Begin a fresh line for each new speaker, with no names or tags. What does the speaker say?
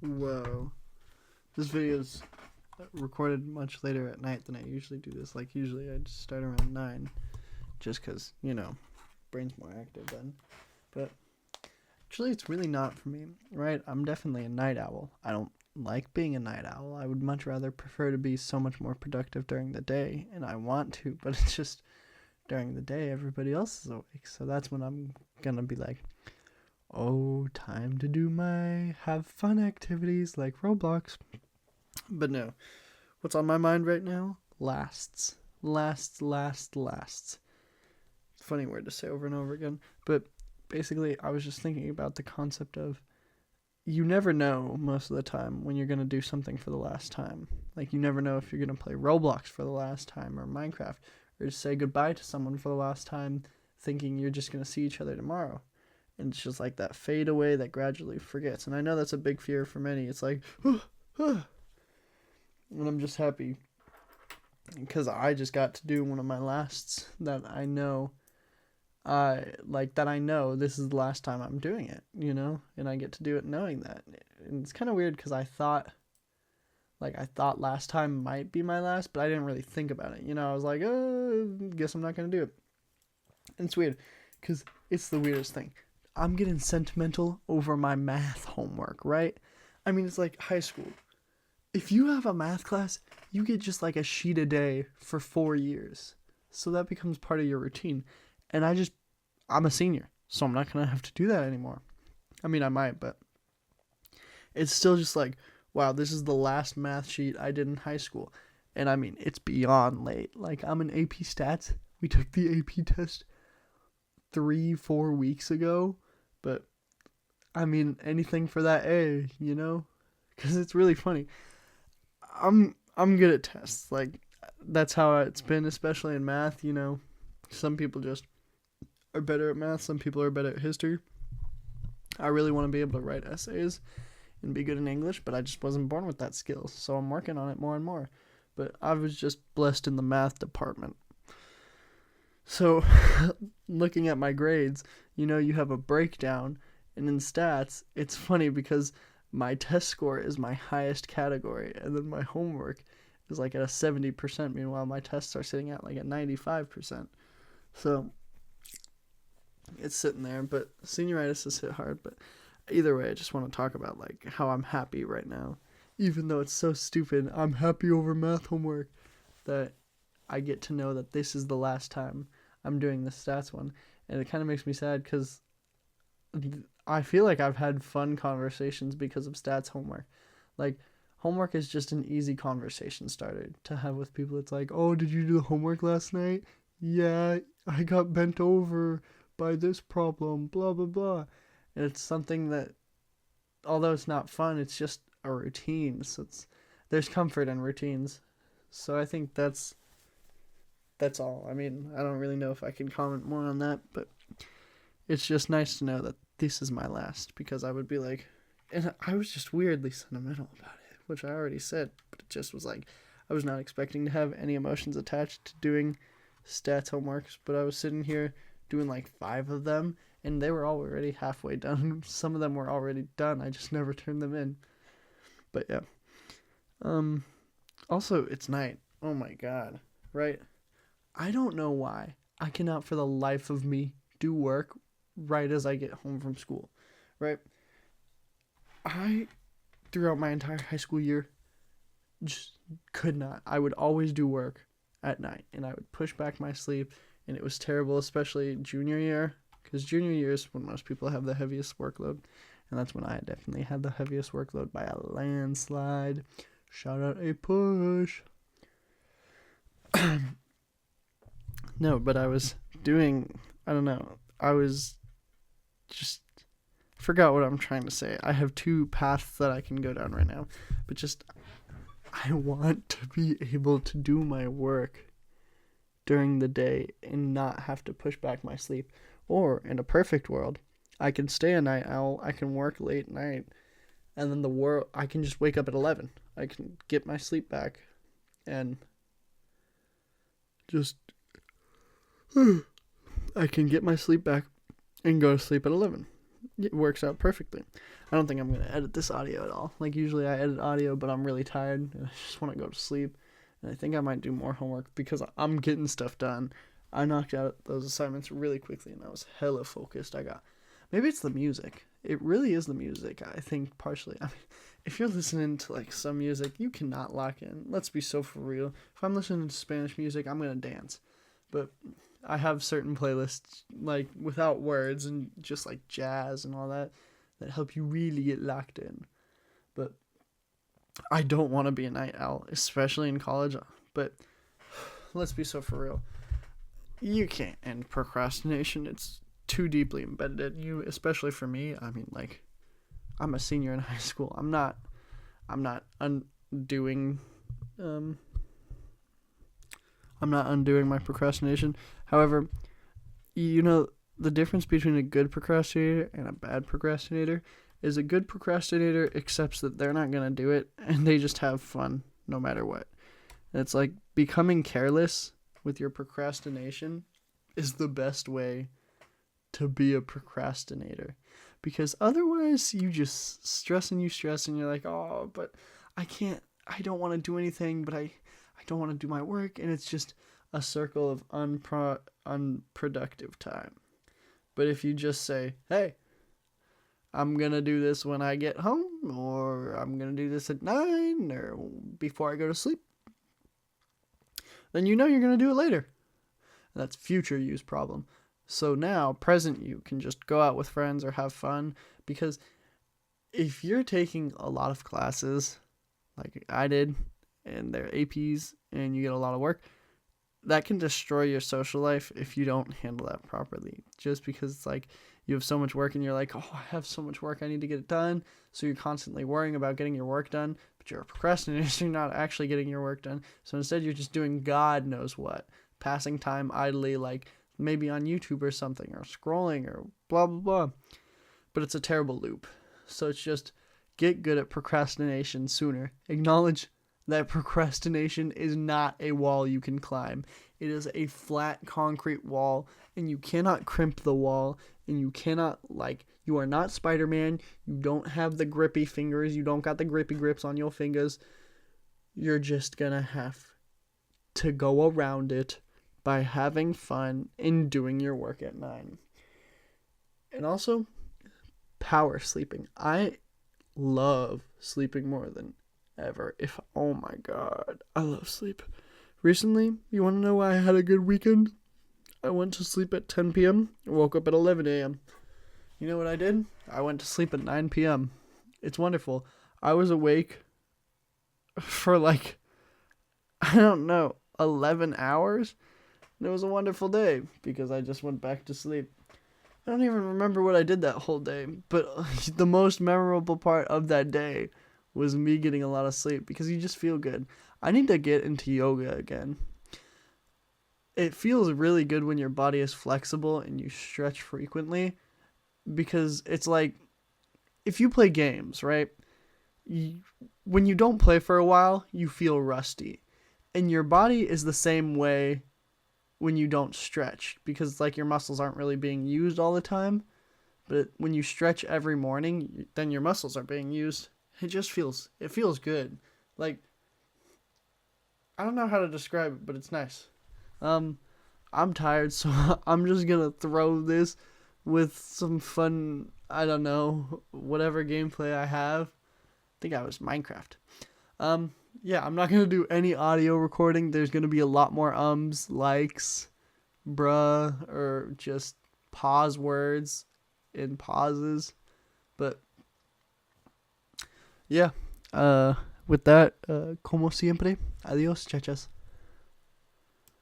Whoa. This video's recorded much later at night than I usually do this. Like, usually I just start around 9, just because, brain's more active then. But actually, it's really not for me, right? I'm definitely a night owl. I don't like being a night owl. I would much rather prefer to be so much more productive during the day, and I want to, but it's just during the day, everybody else is awake. So that's when I'm gonna be like, oh, time to do my have fun activities like Roblox. But no, what's on my mind right now? Lasts. Lasts. Funny word to say over and over again. But basically, I was just thinking about the concept of you never know most of the time when you're going to do something for the last time. Like, you never know if you're going to play Roblox for the last time or Minecraft, or just say goodbye to someone for the last time thinking you're just going to see each other tomorrow. And it's just like that fade away that gradually forgets. And I know that's a big fear for many. It's like, and I'm just happy because I just got to do one of my lasts that I know. That I know this is the last time I'm doing it, and I get to do it knowing that. And it's kind of weird because I thought last time might be my last, but I didn't really think about it. I was like, guess I'm not going to do it. And it's weird because it's the weirdest thing. I'm getting sentimental over my math homework, right? I mean, it's like high school. If you have a math class, you get just like a sheet a day for 4 years. So that becomes part of your routine. And I'm a senior, so I'm not going to have to do that anymore. I mean, I might, but it's still just like, wow, this is the last math sheet I did in high school. And I mean, it's beyond late. Like, I'm in AP Stats. We took the AP test 3-4 weeks ago. But, I mean, anything for that A, Because it's really funny. I'm good at tests. Like, that's how it's been, especially in math, Some people just are better at math. Some people are better at history. I really want to be able to write essays and be good in English, but I just wasn't born with that skill. So I'm working on it more and more. But I was just blessed in the math department. So looking at my grades, you have a breakdown. And in stats, it's funny because my test score is my highest category. And then my homework is like at a 70%. Meanwhile, my tests are sitting at like a 95%. So it's sitting there, but senioritis has hit hard. But either way, I just want to talk about like how I'm happy right now. Even though it's so stupid, I'm happy over math homework that I get to know that this is the last time I'm doing the stats one. And it kind of makes me sad because I feel like I've had fun conversations because of stats homework. Like, homework is just an easy conversation starter to have with people. It's like, oh, did you do the homework last night? Yeah, I got bent over by this problem, blah, blah, blah. And it's something that, although it's not fun, it's just a routine. So there's comfort in routines. So I think that's all. I mean, I don't really know if I can comment more on that, but it's just nice to know that this is my last, because I would be like, and I was just weirdly sentimental about it, which I already said, but it just was like, I was not expecting to have any emotions attached to doing stats homeworks, but I was sitting here doing like 5 of them, and they were already halfway done. Some of them were already done. I just never turned them in. But yeah. Also, it's night. Oh my god. Right? I don't know why I cannot for the life of me do work right as I get home from school. Right? Throughout my entire high school year, just could not. I would always do work at night, and I would push back my sleep, and it was terrible, especially junior year, because junior year is when most people have the heaviest workload, and that's when I definitely had the heaviest workload by a landslide. Shout out a push. No, but I was doing, I don't know, I was just, forgot what I'm trying to say. I have 2 paths that I can go down right now, but just, I want to be able to do my work during the day and not have to push back my sleep. Or, in a perfect world, I can stay a night owl, I can work late night, and then I can just wake up at 11. I can get my sleep back, and just, I can get my sleep back and go to sleep at 11. It works out perfectly. I don't think I'm going to edit this audio at all. Like, usually I edit audio, but I'm really tired and I just want to go to sleep. And I think I might do more homework because I'm getting stuff done. I knocked out those assignments really quickly and I was hella focused. Maybe it's the music. It really is the music, I think, partially. I mean, if you're listening to, like, some music, you cannot lock in. Let's be so for real. If I'm listening to Spanish music, I'm going to dance. But I have certain playlists, like, without words and just, like, jazz and all that help you really get locked in. But I don't want to be a night owl, especially in college. But let's be so for real. You can't end procrastination. It's too deeply embedded in you, especially for me. I mean, like, I'm a senior in high school. I'm not undoing my procrastination. However, you know, the difference between a good procrastinator and a bad procrastinator is a good procrastinator accepts that they're not going to do it and they just have fun no matter what. And it's like becoming careless with your procrastination is the best way to be a procrastinator, because otherwise you just stress and you're like, oh, but I don't want to do anything, but I don't want to do my work, and it's just a circle of unproductive time. But if you just say, hey, I'm going to do this when I get home, or I'm going to do this at 9 or before I go to sleep, then you know you're going to do it later. And that's future you's problem. So now, present you can just go out with friends or have fun, because if you're taking a lot of classes, like I did, and they're APs, and you get a lot of work, that can destroy your social life if you don't handle that properly. Just because it's like you have so much work and you're like, oh, I have so much work, I need to get it done. So you're constantly worrying about getting your work done, but you're a procrastinator, so you're not actually getting your work done. So instead you're just doing God knows what, passing time idly, like maybe on YouTube or something, or scrolling or blah, blah, blah. But it's a terrible loop. So it's just get good at procrastination sooner. Acknowledge that procrastination is not a wall you can climb. It is a flat concrete wall, and you cannot crimp the wall, and you cannot, like, you are not Spider-Man. You don't have the grippy fingers. You don't got the grippy grips on your fingers. You're just gonna have to go around it by having fun and doing your work at 9. And also, power sleeping. I love sleeping more than ever. Oh my god, I love sleep. Recently, you want to know why I had a good weekend? I went to sleep at 10 p.m. and woke up at 11 a.m. You know what I did? I went to sleep at 9 p.m. It's wonderful. I was awake for like, I don't know, 11 hours. And it was a wonderful day because I just went back to sleep. I don't even remember what I did that whole day, but the most memorable part of that day was me getting a lot of sleep, because you just feel good. I need to get into yoga again. It feels really good when your body is flexible and you stretch frequently, because it's like, if you play games, right? When you don't play for a while, you feel rusty. And your body is the same way when you don't stretch, because it's like your muscles aren't really being used all the time. But when you stretch every morning, then your muscles are being used. It feels good. Like, I don't know how to describe it, but it's nice. I'm tired, so I'm just gonna throw this with some fun, I don't know, whatever gameplay I have. I think I was Minecraft. Yeah, I'm not gonna do any audio recording. There's gonna be a lot more likes, bruh, or just pause words in pauses. But yeah, with that, como siempre, adios, chachas.